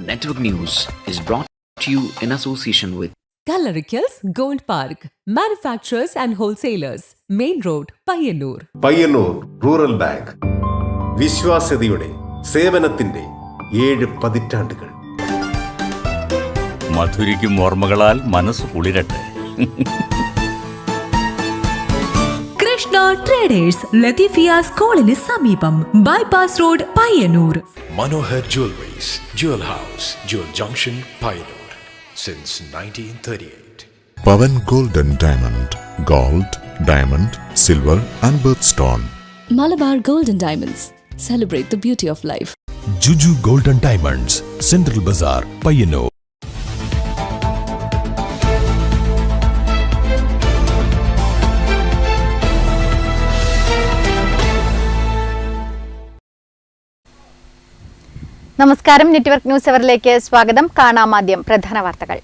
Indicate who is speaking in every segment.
Speaker 1: Network News is brought to you in association with
Speaker 2: Coloricals Gold Park, manufacturers and wholesalers, Main Road, Payyannur.
Speaker 3: Payyannur rural bank വിശ്വാസ്യതയുടെ സേവനത്തിന്റെ 7 പതിറ്റാണ്ടുകൾ.
Speaker 4: മധുരിക്കും ഓർമ്മകളാൽ മനസ്സ് കുളിരട്ടെ.
Speaker 5: Krishna traders Latheefiya സ്കൂളിന് സമീപം bypass road Payyanur.
Speaker 6: Manohar Jewelries, Jewel House, Jewel Junction, Payyannur since 1938.
Speaker 7: Pavan Gold and Diamond, Gold, Diamond, Silver and Birthstone.
Speaker 8: Malabar Gold and Diamonds, celebrate the beauty of life.
Speaker 9: Juju Gold and Diamonds, Central Bazaar, Payyannur.
Speaker 10: നമസ്കാരം, network news അവറിലേക്ക് സ്വാഗതം. കാണാം ആദ്യം പ്രധാന വാർത്തകൾ.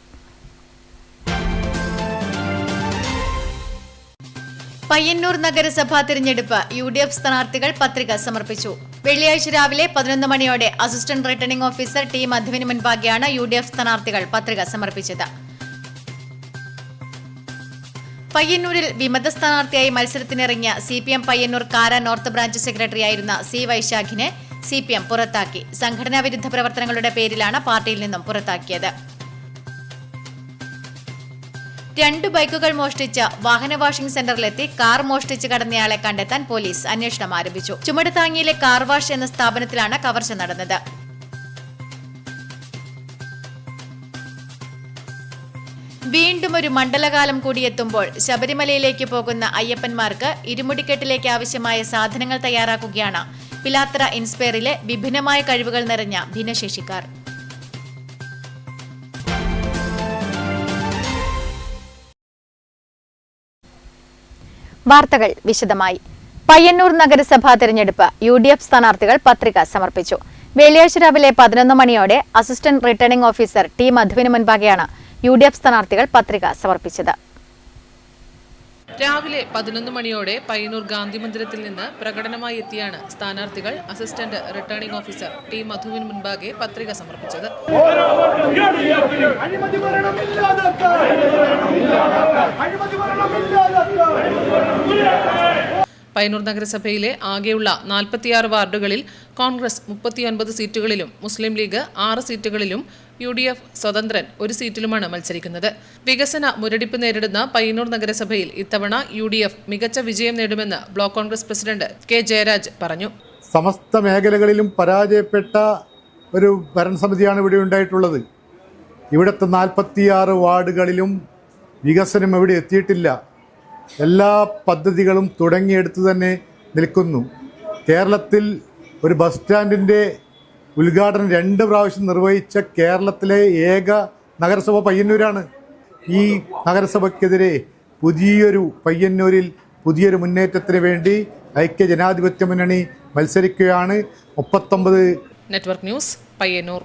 Speaker 10: പയ്യന്നൂർ നഗരസഭാ തിരഞ്ഞെടുപ്പ് UDF സ്ഥാനാർത്ഥികൾ പത്രിക സമർപ്പിച്ചു. വെള്ളിയാഴ്ച രാവിലെ 11 മണിയോടെ അസിസ്റ്റന്റ് റിട്ടേണിംഗ് ഓഫീസർ ടി മധുവിന് മുൻപാകെയാണ് UDF സ്ഥാനാർത്ഥികൾ പത്രിക സമർപ്പിച്ചത്. പയ്യന്നൂരിൽ വിമത സ്ഥാനാർത്ഥിയായി മത്സരത്തിനിറങ്ങിയ CPM പയ്യന്നൂർ കാര നോർത്ത് ബ്രാഞ്ച് സെക്രട്ടറിയായിരുന്ന C വൈശാഖിനെ CPM പുറത്താക്കി. സംഘടനാ വിരുദ്ധ പ്രവർത്തനങ്ങളുടെ പേരിലാണ് പാർട്ടിയിൽ നിന്നും പുറത്താക്കിയത്. 2 ബൈക്കുകൾ മോഷ്ടിച്ച വാഹന വാഷിംഗ് സെന്ററിലെത്തി കാർ മോഷ്ടിച്ച് കടന്നയാളെ കണ്ടെത്താൻ പോലീസ് അന്വേഷണം ആരംഭിച്ചു. ചുമടുതാങ്ങിയിലെ കാർ വാഷ് എന്ന സ്ഥാപനത്തിലാണ് കവർച്ച നടന്നത്. വീണ്ടും ഒരു മണ്ഡലകാലം കൂടിയെത്തുമ്പോൾ ശബരിമലയിലേക്ക് പോകുന്ന അയ്യപ്പന്മാർക്ക് ഇരുമുടിക്കെട്ടിലേക്ക് ആവശ്യമായ സാധനങ്ങൾ തയ്യാറാക്കുകയാണ് പിലാത്തറ ഇൻസ്പയറിലെ വിഭിന്നമായ കഴിവുകൾ നിറഞ്ഞ ഭിന്നശേഷിക്കാർ. വാർത്തകൾ വിശദമായി. പയ്യന്നൂർ നഗരസഭാ തെരഞ്ഞെടുപ്പ് UDF സ്ഥാനാർത്ഥികൾ പത്രിക സമർപ്പിച്ചു. വെള്ളിയാഴ്ച രാവിലെ 11 മണിയോടെ അസിസ്റ്റന്റ് റിട്ടേണിംഗ് ഓഫീസർ ടി മധുവിന് മുൻപാകെയാണ് UDF സ്ഥാനാർത്ഥികൾ പത്രിക സമർപ്പിച്ചത്.
Speaker 11: രാവിലെ 11 മണിയോടെ പയ്യന്നൂർ ഗാന്ധി മന്ദിരത്തിൽ നിന്ന് പ്രകടനമായി എത്തിയാണ് സ്ഥാനാർത്ഥികൾ അസിസ്റ്റന്റ് റിട്ടേണിംഗ് ഓഫീസർ ടി മധുവിന് മുൻപാകെ പത്രിക സമർപ്പിച്ചത്. പയ്യന്നൂർ നഗരസഭയിലെ ആകെയുള്ള 46 വാർഡുകളിൽ കോൺഗ്രസ് 39 സീറ്റുകളിലും മുസ്ലിം ലീഗ് 6 സീറ്റുകളിലും UDF സ്വതന്ത്രൻ 1 സീറ്റിലുമാണ് മത്സരിക്കുന്നത്. വികസന മുരടിപ്പ് നേരിടുന്ന പയ്യന്നൂർ നഗരസഭയിൽ ഇത്തവണ UDF മികച്ച വിജയം നേടുമെന്ന് ബ്ലോക്ക് കോൺഗ്രസ് പ്രസിഡന്റ് K ജയരാജ് പറഞ്ഞു.
Speaker 12: സമസ്ത മേഖലകളിലും പരാജയപ്പെട്ട ഒരു ഭരണസമിതിയാണ് ഇവിടെ ഉണ്ടായിട്ടുള്ളത്. ഇവിടുത്തെ 46 വാർഡുകളിലും വികസനം ഇവിടെ എത്തിയിട്ടില്ല. എല്ലാ പദ്ധതികളും തുടങ്ങിയെടുത്ത് തന്നെ നിൽക്കുന്നു. കേരളത്തിൽ ഒരു ബസ് സ്റ്റാൻഡിൻ്റെ ഉദ്ഘാടനം 2 പ്രാവശ്യം നിർവഹിച്ച കേരളത്തിലെ ഏക നഗരസഭ പയ്യന്നൂരാണ്. ഈ നഗരസഭയ്ക്കെതിരെ പയ്യന്നൂരിൽ പുതിയൊരു മുന്നേറ്റത്തിന് വേണ്ടി ഐക്യ ജനാധിപത്യ മുന്നണി മത്സരിക്കുകയാണ്. 39
Speaker 11: നെറ്റ്വർക്ക് ന്യൂസ് പയ്യന്നൂർ.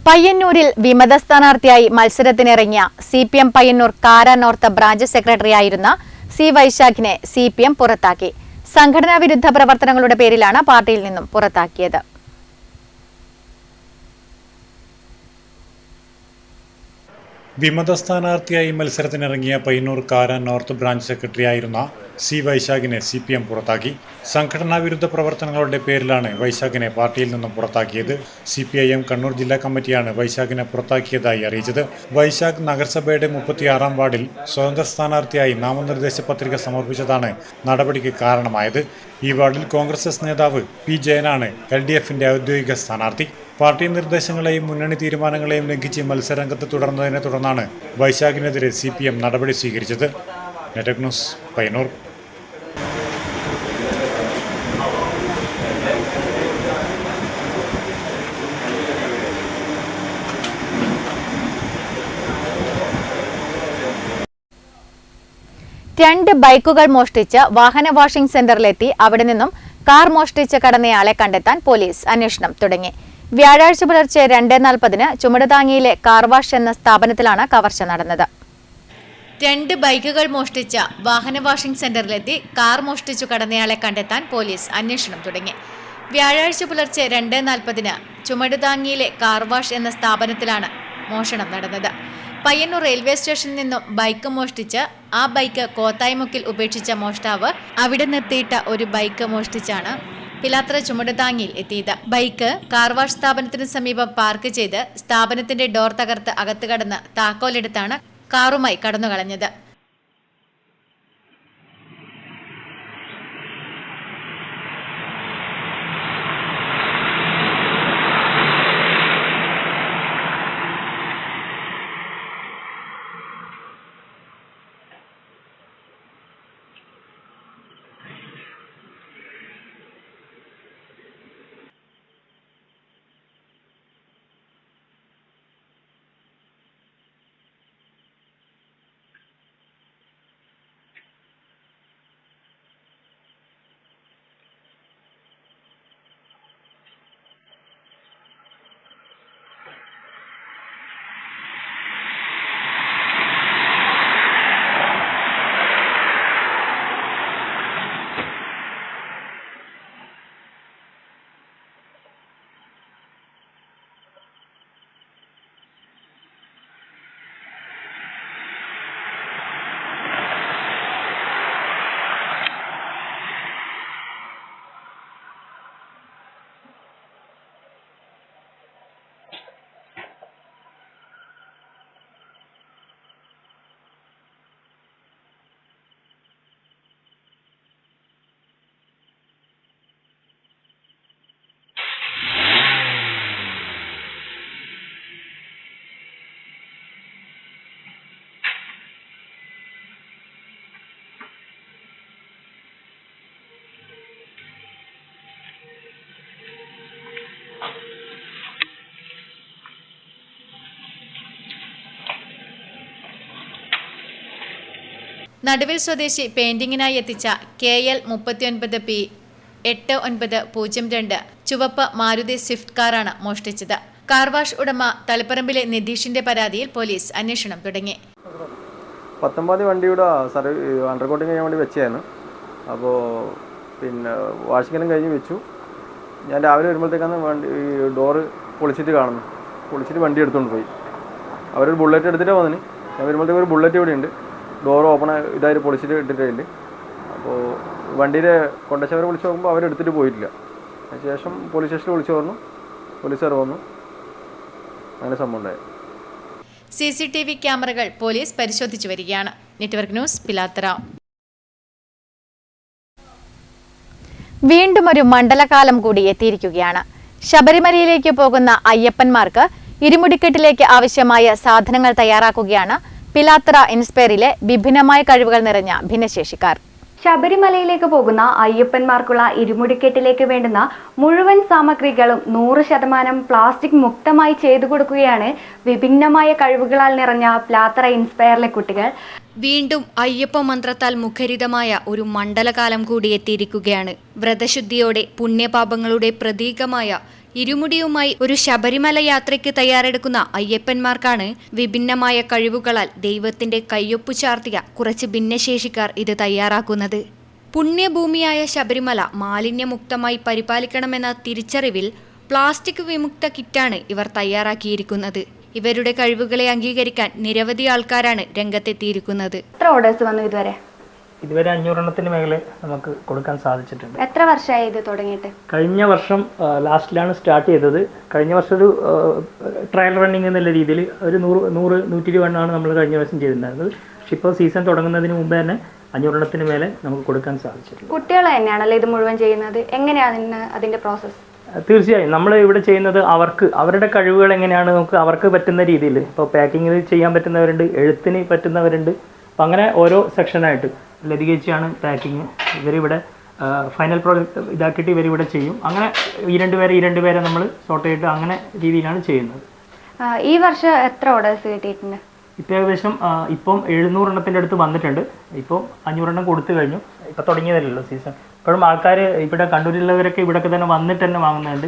Speaker 10: പയ്യന്നൂരിൽ വിമത സ്ഥാനാർത്ഥിയായി മത്സരത്തിനിറങ്ങിയ CPM പയ്യന്നൂർ കാര നോർത്ത് ബ്രാഞ്ച് സെക്രട്ടറിയായിരുന്ന C വൈശാഖിനെ CPM പുറത്താക്കി. സംഘടനാ വിരുദ്ധ പ്രവർത്തനങ്ങളുടെ പേരിലാണ് പാർട്ടിയിൽ നിന്നും പുറത്താക്കിയത്.
Speaker 13: വിമത സ്ഥാനാർത്ഥിയായി മത്സരത്തിനിറങ്ങിയ പയ്യന്നൂർ കാര നോർത്ത് ബ്രാഞ്ച് സെക്രട്ടറിയായിരുന്ന C വൈശാഖിനെ CPM പുറത്താക്കി. സംഘടനാ വിരുദ്ധ പ്രവർത്തനങ്ങളുടെ പേരിലാണ് വൈശാഖിനെ പാർട്ടിയിൽ നിന്നും പുറത്താക്കിയത്. CPIM കണ്ണൂർ ജില്ലാ കമ്മിറ്റിയാണ് വൈശാഖിനെ പുറത്താക്കിയതായി അറിയിച്ചത്. വൈശാഖ് നഗരസഭയുടെ 36-ാം വാർഡിൽ സ്വതന്ത്ര സ്ഥാനാർത്ഥിയായി നാമനിർദ്ദേശ പത്രിക സമർപ്പിച്ചതാണ് നടപടിക്ക് കാരണമായത്. ഈ വാർഡിൽ കോൺഗ്രസ് നേതാവ് P ജയനാണ് LDFന്റെ ഔദ്യോഗിക സ്ഥാനാർത്ഥി. പാർട്ടി നിർദ്ദേശങ്ങളെയും മുന്നണി തീരുമാനങ്ങളെയും ലംഘിച്ച് മത്സരരംഗത്ത് തുടർന്നതിനെ തുടർന്നാണ് വൈശാഖിനെതിരെ CPM നടപടി സ്വീകരിച്ചത്. Network news Payyanur.
Speaker 10: രണ്ട് ബൈക്കുകൾ മോഷ്ടിച്ച് വാഹന വാഷിംഗ് സെന്ററിലെത്തി അവിടെ നിന്നും കാർ മോഷ്ടിച്ച് കടന്നയാളെ കണ്ടെത്താൻ പോലീസ് അന്വേഷണം തുടങ്ങി. വ്യാഴാഴ്ച പുലർച്ചെ 2:40 ചുമടുതാങ്ങിയിലെ കാർ വാഷ് എന്ന സ്ഥാപനത്തിലാണ് കവർച്ച നടന്നത്. 2 ബൈക്കുകൾ മോഷ്ടിച്ച വാഹന വാഷിംഗ് സെന്ററിലെത്തി കാർ മോഷ്ടിച്ചു കടന്നയാളെ കണ്ടെത്താൻ പോലീസ് അന്വേഷണം തുടങ്ങി. വ്യാഴാഴ്ച പുലർച്ചെ 2:40 ചുമടുതാങ്ങിയിലെ കാർ വാഷ് എന്ന സ്ഥാപനത്തിലാണ് മോഷണം നടന്നത്. പയ്യന്നൂർ റെയിൽവേ സ്റ്റേഷനിൽ നിന്നും ബൈക്ക് മോഷ്ടിച്ച് ആ ബൈക്ക് കോത്തായിമുക്കിൽ ഉപേക്ഷിച്ച മോഷ്ടാവ് അവിടെ നിർത്തിയിട്ട ഒരു ബൈക്ക് മോഷ്ടിച്ചാണ് പിലാത്ര ചുമടുതാങ്ങിയിൽ എത്തിയത്. ബൈക്ക് കാർ വാഷ് സ്ഥാപനത്തിന് സമീപം പാർക്ക് ചെയ്ത് സ്ഥാപനത്തിന്റെ ഡോർ തകർത്ത് അകത്ത് കടന്ന് താക്കോലെടുത്താണ് കാറുമായി കടന്നുകളഞ്ഞത്. നടുവിൽ സ്വദേശി പെയിന്റിങ്ങിനായി എത്തിച്ച KL 39P 8902 ചുവപ്പ് മാരുതി സ്വിഫ്റ്റ് കാറാണ് മോഷ്ടിച്ചത്. കാർ വാഷ് ഉടമ തലപ്പറമ്പിലെ നിതീഷിന്റെ പരാതിയിൽ പോലീസ് അന്വേഷണം തുടങ്ങി.
Speaker 14: 19 വണ്ടിയുടെ അണ്ടർകോട്ടിങ് ചെയ്യാൻ വേണ്ടി വെച്ചായിരുന്നു. അപ്പോൾ പിന്നെ വാഷിങ്ങെല്ലാം കഴിഞ്ഞ് വെച്ചു. ഞാൻ രാവിലെ വരുമ്പോഴത്തേക്കാണ് വണ്ടി ഡോറ് പൊളിച്ചിട്ട് കാണുന്നു. പൊളിച്ചിട്ട് വണ്ടി എടുത്തുകൊണ്ട് പോയി. അവരൊരു ബുള്ളറ്റ് എടുത്തിട്ട് വന്നിന്. ഞാൻ വരുമ്പോഴത്തേക്ക് ഒരു ബുള്ളറ്റ് ഇവിടെ ഉണ്ട്. ഡോർ ഓപ്പൺ ഇതായിട്ട് പൊളിച്ചിട്ട് ഇട്ടിട്ടില്ല. അപ്പോൾ വണ്ടിയുടെ കൊണ്ടച്ചവരെ വിളിച്ച് നോക്കുമ്പോൾ അവരെടുത്തിട്ട് പോയിട്ടില്ല. അതിനുശേഷം പോലീസ് സ്റ്റേഷനിൽ വിളിച്ചു പറഞ്ഞു. പോലീസുകാർ വന്നു. അങ്ങനെ സംഭവം ഉണ്ടായി.
Speaker 10: CCTV ക്യാമറകൾ പോലീസ് പരിശോധിച്ചു വരികയാണ്. Network news Pilathara. വീണ്ടും ഒരു മണ്ഡലകാലം കൂടി എത്തിയിരിക്കുകയാണ്. ശബരിമലയിലേക്ക് പോകുന്ന അയ്യപ്പന്മാർക്ക് ഇരുമുടിക്കെട്ടിലേക്ക് ആവശ്യമായ സാധനങ്ങൾ തയ്യാറാക്കുകയാണ് പിലാത്തറ ഇൻസ്പയറിലെ വിഭിന്നമായ കഴിവുകൾ നിറഞ്ഞ ഭിന്നശേഷിക്കാർ.
Speaker 15: ശബരിമലയിലേക്ക് പോകുന്ന അയ്യപ്പന്മാർക്കുള്ള ഇരുമുടിക്കെട്ടിലേക്ക് വേണ്ടുന്ന മുഴുവൻ സാമഗ്രികളും 100% പ്ലാസ്റ്റിക് മുക്തമായി ചെയ്തു കൊടുക്കുകയാണ് വിഭിന്നമായ കഴിവുകളാൽ നിറഞ്ഞ പിലാത്തറ ഇൻസ്പയറിലെ കുട്ടികൾ.
Speaker 16: വീണ്ടും അയ്യപ്പ മന്ത്രത്താൽ മുഖരിതമായ ഒരു മണ്ഡലകാലം കൂടി എത്തിയിരിക്കുകയാണ്. വ്രതശുദ്ധിയോടെ പുണ്യപാപങ്ങളുടെ പ്രതീകമായ ഇരുമുടിയുമായി ഒരു ശബരിമല യാത്രയ്ക്ക് തയ്യാറെടുക്കുന്ന അയ്യപ്പന്മാർക്കാണ് വിഭിന്നമായ കഴിവുകളാൽ ദൈവത്തിന്റെ കയ്യൊപ്പു ചാർത്തിയ കുറച്ച് ഭിന്നശേഷിക്കാർ ഇത് തയ്യാറാക്കുന്നത്. പുണ്യഭൂമിയായ ശബരിമല മാലിന്യമുക്തമായി പരിപാലിക്കണമെന്ന തിരിച്ചറിവിൽ പ്ലാസ്റ്റിക് വിമുക്ത കിറ്റാണ് ഇവർ തയ്യാറാക്കിയിരിക്കുന്നത്. ഇവരുടെ കഴിവുകളെ അംഗീകരിക്കാൻ നിരവധി ആൾക്കാരാണ് രംഗത്തെത്തിയിരിക്കുന്നത്.
Speaker 15: എത്ര ഓർഡേഴ്സ് വന്നു
Speaker 17: ഇതുവരെ 500 മേഖല നമുക്ക് കൊടുക്കാൻ സാധിച്ചിട്ടുണ്ട്.
Speaker 15: എത്ര വർഷമായി ഇത് തുടങ്ങിയിട്ട്?
Speaker 17: കഴിഞ്ഞ വർഷം ലാസ്റ്റിലാണ് സ്റ്റാർട്ട് ചെയ്തത്. കഴിഞ്ഞ വർഷം ഒരു ട്രയൽ റണ്ണിങ് എന്നുള്ള രീതിയിൽ ഒരു 100-120 നമ്മൾ കഴിഞ്ഞ വർഷം ചെയ്തിട്ടുണ്ടായിരുന്നത്. പക്ഷെ ഇപ്പോൾ സീസൺ തുടങ്ങുന്നതിന് മുമ്പ് തന്നെ 500 മേലെ നമുക്ക് കൊടുക്കാൻ സാധിച്ചിട്ടുണ്ട്.
Speaker 15: കുട്ടികൾ തന്നെയാണല്ലോ ഇത് മുഴുവൻ ചെയ്യുന്നത്. എങ്ങനെയാണ് അതിന്റെ പ്രോസസ്സ്?
Speaker 17: തീർച്ചയായും നമ്മൾ ഇവിടെ ചെയ്യുന്നത് അവരുടെ കഴിവുകൾ എങ്ങനെയാണ് നമുക്ക് അവർക്ക് പറ്റുന്ന രീതിയിൽ. ഇപ്പോൾ പാക്കിങ്ങിൽ ചെയ്യാൻ പറ്റുന്നവരുണ്ട്, എഴുത്തിന് പറ്റുന്നവരുണ്ട്. അപ്പം അങ്ങനെ ഓരോ സെക്ഷനായിട്ട് ലതികേച്ചിയാണ് പാക്കിങ്. ഇവരിവിടെ ഫൈനൽ പ്രോജക്റ്റ് ഇതാക്കിയിട്ട് ഇവരിവിടെ ചെയ്യും. അങ്ങനെ ഈ രണ്ടുപേരെ നമ്മൾ സോർട്ട് ചെയ്തിട്ട് അങ്ങനെ രീതിയിലാണ് ചെയ്യുന്നത്.
Speaker 15: ഈ വർഷം എത്ര ഓർഡേഴ്സ് കിട്ടിയിട്ടുണ്ട്?
Speaker 17: ഇപ്പം ഏകദേശം ഇപ്പം 700 അടുത്ത് വന്നിട്ടുണ്ട്. ഇപ്പോൾ 500 കൊടുത്തു കഴിഞ്ഞു. ഇപ്പം തുടങ്ങിയതല്ലല്ലോ സീസൺ. ഇപ്പോഴും ആൾക്കാർ ഇവിടെ കണ്ണൂരിലുള്ളവരൊക്കെ ഇവിടെയൊക്കെ തന്നെ വന്നിട്ട് തന്നെ വാങ്ങുന്നുണ്ട്.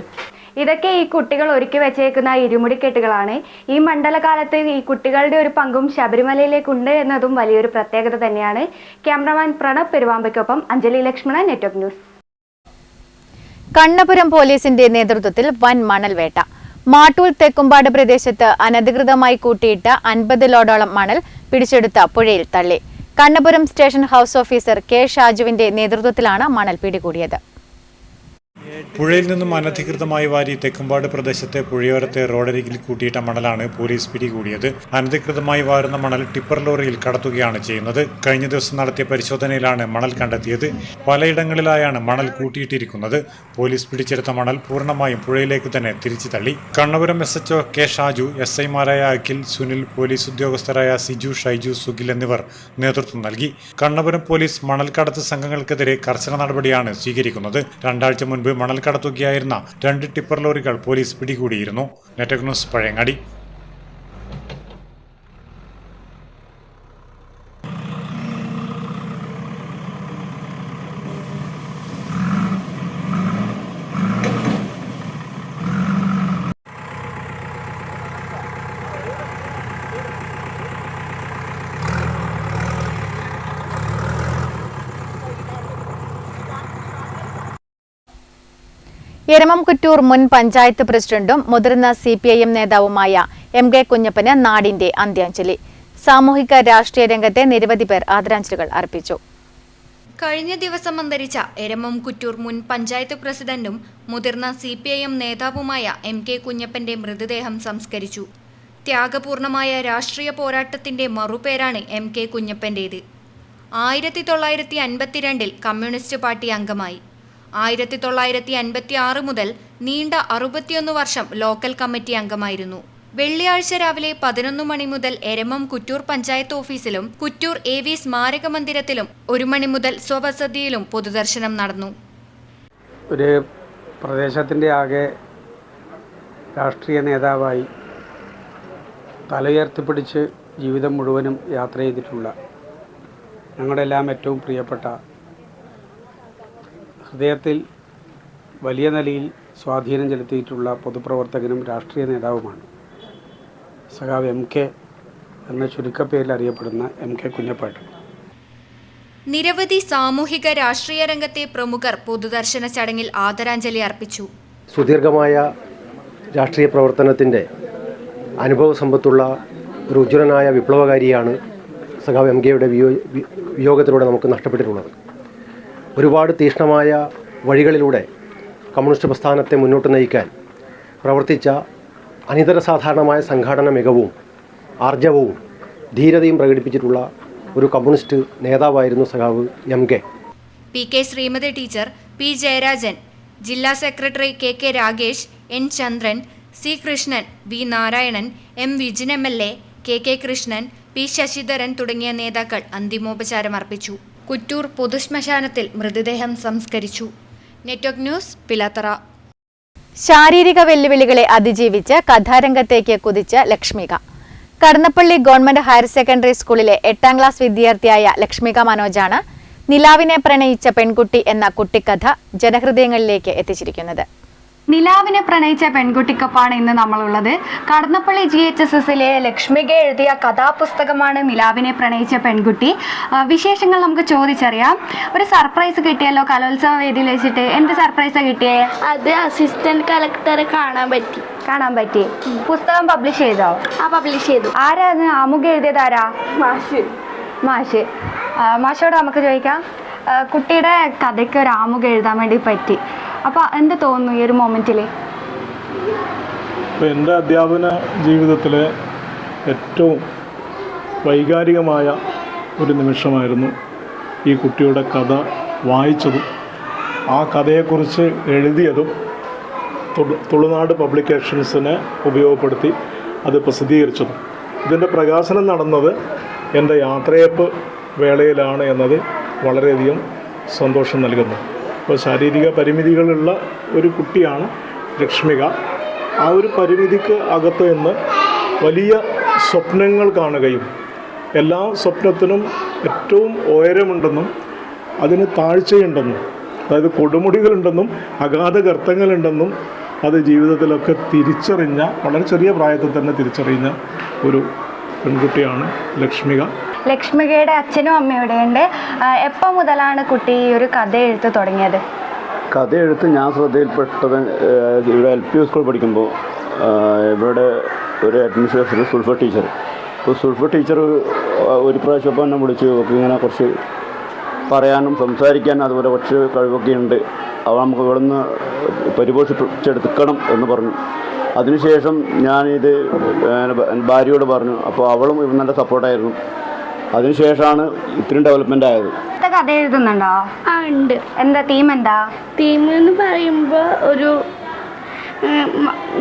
Speaker 15: ഇതൊക്കെ ഈ കുട്ടികൾ ഒരുക്കി വെച്ചേക്കുന്ന ഇരുമുടിക്കെട്ടുകളാണ്. ഈ മണ്ഡലകാലത്ത് ഈ കുട്ടികളുടെ ഒരു പങ്കും ശബരിമലയിലേക്കുണ്ട് എന്നതും വലിയൊരു പ്രത്യേകത തന്നെയാണ്. ക്യാമറമാൻ പ്രണബ് പെരുവാമ്പയ്ക്കൊപ്പം അഞ്ജലി ലക്ഷ്മണൻ, നെറ്റ്വർക്ക് ന്യൂസ്.
Speaker 10: കണ്ണപുരം പോലീസിന്റെ നേതൃത്വത്തിൽ വൻ മണൽ വേട്ട. മാട്ടൂൽ തെക്കുംപാട് പ്രദേശത്ത് അനധികൃതമായി കൂട്ടിയിട്ട 50 ലോഡോളം മണൽ പിടിച്ചെടുത്ത പുഴയിൽ തള്ളി. Kannapuram station house officer K ഷാജുവിന്റെ നേതൃത്വത്തിലാണ് മണൽ പിടികൂടിയത്.
Speaker 13: പുഴയിൽ നിന്നും അനധികൃതമായി വാരി തെക്കുംപാട് പ്രദേശത്തെ പുഴയോരത്തെ റോഡരികിൽ കൂട്ടിയിട്ട മണലാണ് പോലീസ് പിടികൂടിയത്. അനധികൃതമായി വാരുന്ന മണൽ ടിപ്പർ ലോറിയിൽ കടത്തുകയാണ് ചെയ്യുന്നത്. കഴിഞ്ഞ ദിവസം നടത്തിയ പരിശോധനയിലാണ് മണൽ കണ്ടെത്തിയത്. പലയിടങ്ങളിലായാണ് മണൽ കൂട്ടിയിട്ടിരിക്കുന്നത്. പോലീസ് പിടിച്ചെടുത്ത മണൽ പൂർണ്ണമായും പുഴയിലേക്ക് തന്നെ തിരിച്ചു തള്ളി. കണ്ണപുരം SHO കെ ഷാജു, SI-മാരായ അഖിൽ, സുനിൽ, പോലീസ് ഉദ്യോഗസ്ഥരായ സിജു, ഷൈജു, സുഖിൽ എന്നിവർ നേതൃത്വം നൽകി. കണ്ണപുരം പോലീസ് മണൽ കടത്ത് സംഘങ്ങൾക്കെതിരെ കർശന നടപടിയാണ് സ്വീകരിക്കുന്നത്. 2 ആഴ്ച മുൻപ് മണൽ കടത്തുകയായിരുന്ന 2 ടിപ്പർ ലോറികൾ പോലീസ് പിടികൂടിയിരുന്നു. Network news Pazhayangadi.
Speaker 10: എരമംകുറ്റൂർ മുൻ പഞ്ചായത്ത് പ്രസിഡന്റും മുതിർന്ന CPIM നേതാവുമായ MK കുഞ്ഞപ്പന് നാടിന്റെ അന്ത്യാഞ്ജലി. സാമൂഹിക രാഷ്ട്രീയ രംഗത്തെ നിരവധി പേർ ആദരാഞ്ജലികൾ അർപ്പിച്ചു.
Speaker 16: കഴിഞ്ഞ ദിവസം അന്തരിച്ച എരമംകുറ്റൂർ മുൻ പഞ്ചായത്ത് പ്രസിഡന്റും മുതിർന്ന CPIM നേതാവുമായ MK കുഞ്ഞപ്പന്റെ മൃതദേഹം സംസ്കരിച്ചു. ത്യാഗപൂർണമായ രാഷ്ട്രീയ പോരാട്ടത്തിന്റെ മറുപേരാണ് MK കുഞ്ഞപ്പന്റേത്. 1952 കമ്മ്യൂണിസ്റ്റ് പാർട്ടി അംഗമായി. 1956 മുതൽ നീണ്ട 61 വർഷം ലോക്കൽ കമ്മിറ്റി അംഗമായിരുന്നു. വെള്ളിയാഴ്ച രാവിലെ 11 മണി മുതൽ എരമം കുറ്റൂർ പഞ്ചായത്ത് ഓഫീസിലും കുറ്റൂർ AV സ്മാരക മന്ദിരത്തിലും 1 മണി മുതൽ സ്വവസതിയിലും പൊതുദർശനം നടന്നു.
Speaker 18: ഒരു പ്രദേശത്തിൻ്റെ ആകെ രാഷ്ട്രീയ നേതാവായി തലയുയർത്തിപ്പിടിച്ച് ജീവിതം മുഴുവനും യാത്ര ചെയ്തിട്ടുള്ള ഞങ്ങളുടെ എല്ലാം ഏറ്റവും പ്രിയപ്പെട്ട, ഹൃദയത്തിൽ വലിയ നിലയിൽ സ്വാധീനം ചെലുത്തിയിട്ടുള്ള പൊതുപ്രവർത്തകനും രാഷ്ട്രീയ നേതാവുമാണ് സഖാവ് MK എന്ന ചുരുക്കപ്പേരിൽ അറിയപ്പെടുന്ന MK കുഞ്ഞപ്പേട്ടൻ.
Speaker 16: നിരവധി സാമൂഹിക രാഷ്ട്രീയ രംഗത്തെ പ്രമുഖർ പൊതുദർശന ചടങ്ങിൽ ആദരാഞ്ജലി അർപ്പിച്ചു.
Speaker 19: സുദീർഘമായ രാഷ്ട്രീയ പ്രവർത്തനത്തിൻ്റെ അനുഭവ സമ്പത്തുള്ള ഒരു ഉജ്ജ്വലനായ വിപ്ലവകാരിയാണ് സഖാവ് MKയുടെ വിയോഗത്തിലൂടെ നമുക്ക് നഷ്ടപ്പെട്ടിട്ടുള്ളത്. ഒരുപാട് തീക്ഷ്ണമായ വഴികളിലൂടെ കമ്മ്യൂണിസ്റ്റ് പ്രസ്ഥാനത്തെ മുന്നോട്ട് നയിക്കാൻ പ്രവർത്തിച്ച അനിതര സാധാരണമായ സംഘാടന മികവും ആർജവവും ധീരതയും പ്രകടിപ്പിച്ചിട്ടുള്ള ഒരു കമ്മ്യൂണിസ്റ്റ് നേതാവായിരുന്നു സഖാവ് MK.
Speaker 16: PK Sreemathi teacher, P Jayarajan, ജില്ലാ secretary KK Ragesh, N Chandran, C Krishnan, V Narayanan, M Vijin MLA, KK Krishnan, P Sasidharan തുടങ്ങിയ നേതാക്കൾ അന്തിമോപചാരം അർപ്പിച്ചു. കുറ്റൂർ പൊതുശ്മശാനത്തിൽ മൃതദേഹം സംസ്കരിച്ചു. Network news Pilathara.
Speaker 10: ശാരീരിക വെല്ലുവിളികളെ അതിജീവിച്ച് കഥാരംഗത്തേക്ക് കുതിച്ച Lakshmika. Kadannappalli government higher secondary സ്കൂളിലെ 8ാം ക്ലാസ് വിദ്യാർത്ഥിയായ ലക്ഷ്മിക മനോജാണ് നിലാവിനെ പ്രണയിച്ച പെൺകുട്ടി എന്ന കുട്ടിക്കഥ ജനഹൃദയങ്ങളിലേക്ക് എത്തിച്ചിരിക്കുന്നത്.
Speaker 15: നിലാവിനെ പ്രണയിച്ച പെൺകുട്ടിക്കൊപ്പാണ് ഇന്ന് നമ്മളുള്ളത്. കടന്നപ്പള്ളി GHSSലെ ലക്ഷ്മിക എഴുതിയ കഥാപുസ്തകമാണ് നിലാവിനെ പ്രണയിച്ച പെൺകുട്ടി. വിശേഷങ്ങൾ നമുക്ക് ചോദിച്ചറിയാം. ഒരു സർപ്രൈസ് കിട്ടിയല്ലോ കലോത്സവ വേദിയിൽ വെച്ചിട്ട്. എന്ത് സർപ്രൈസാണ് കിട്ടിയേ?
Speaker 20: അത് അസിസ്റ്റന്റ് കളക്ടറെ കാണാൻ പറ്റി.
Speaker 15: പുസ്തകം പബ്ലിഷ് ചെയ്തോ?
Speaker 20: പബ്ലിഷ് ചെയ്തു.
Speaker 15: ആരാ ആമുഖം എഴുതിയത്? ആരാ? മാഷ്. മാഷോട് നമുക്ക് ചോദിക്കാം. കുട്ടിയുടെ കഥയ്ക്ക് ഒരു ആമുഖം എഴുതാൻ വേണ്ടി പറ്റി. അപ്പോൾ എന്ത് തോന്നുന്നു ഈ ഒരു മൊമെന്റിൽ?
Speaker 21: എൻ്റെ അധ്യാപന ജീവിതത്തിലെ ഏറ്റവും വൈകാരികമായ ഒരു നിമിഷമായിരുന്നു ഈ കുട്ടിയുടെ കഥ വായിച്ചതും ആ കഥയെക്കുറിച്ച് എഴുതിയതും തുളുനാട് പബ്ലിക്കേഷൻസിനെ ഉപയോഗപ്പെടുത്തി അത് പ്രസിദ്ധീകരിച്ചതും. ഇതിൻ്റെ പ്രകാശനം നടന്നത് എൻ്റെ യാത്രയപ്പ് വേളയിലാണ് എന്നത് വളരെയധികം സന്തോഷം നൽകുന്നു. അപ്പോൾ ശാരീരിക പരിമിതികളുള്ള ഒരു കുട്ടിയാണ് ലക്ഷ്മിക. ആ ഒരു പരിമിതിക്ക് അകത്ത് നിന്ന് വലിയ സ്വപ്നങ്ങൾ കാണുകയും എല്ലാ സ്വപ്നത്തിനും ഏറ്റവും ഉയരമുണ്ടെന്നും അതിന് താഴ്ചയുണ്ടെന്നും, അതായത് കൊടുമുടികളുണ്ടെന്നും അഗാധ ഗർത്തങ്ങളുണ്ടെന്നും അത് ജീവിതത്തിലൊക്കെ തിരിച്ചറിഞ്ഞ, വളരെ ചെറിയ പ്രായത്തിൽ തന്നെ തിരിച്ചറിഞ്ഞ ഒരു പെൺകുട്ടിയാണ് ലക്ഷ്മിക.
Speaker 15: ലക്ഷ്മികയുടെ അച്ഛനും അമ്മയും ഇവിടെയുണ്ട്. എപ്പോൾ മുതലാണ് കുട്ടി ഈ ഒരു കഥ എഴുത്ത് തുടങ്ങിയത്?
Speaker 1: കഥ എഴുത്ത് ഞാൻ ശ്രദ്ധയിൽപ്പെട്ടത് ഇവിടെ LP സ്കൂൾ പഠിക്കുമ്പോൾ ഇവിടെ ഒരു അഡ്മിനിസ്ട്രേറ്റർ സുൽഫ ടീച്ചർ. അപ്പോൾ സുൽഫ ടീച്ചർ ഒരു പ്രാവശ്യം എന്നെ വിളിച്ച് ഒക്കെ ഇങ്ങനെ കുറച്ച് പറയാനും സംസാരിക്കാനും അതുപോലെ കുറച്ച് കഴിവൊക്കെ ഉണ്ട്, അവ നമുക്ക് ഇവിടെ നിന്ന് പരിപോഷിപ്പിച്ചെടുക്കണം എന്ന് പറഞ്ഞു. അതിനുശേഷം ഞാനിത് ഭാര്യയോട് പറഞ്ഞു. അപ്പോൾ അവളും ഇവ നല്ല സപ്പോർട്ടായിരുന്നു. അതിനുശേഷമാണ് ഇത്രയും ഡെവലപ്മെൻ്റ് ആയത്.
Speaker 15: കഥ എഴുതുന്നുണ്ടോ?
Speaker 20: ആ ഉണ്ട്.
Speaker 15: എന്താ തീം? എന്താ
Speaker 20: തീം എന്ന് പറയുമ്പോൾ ഒരു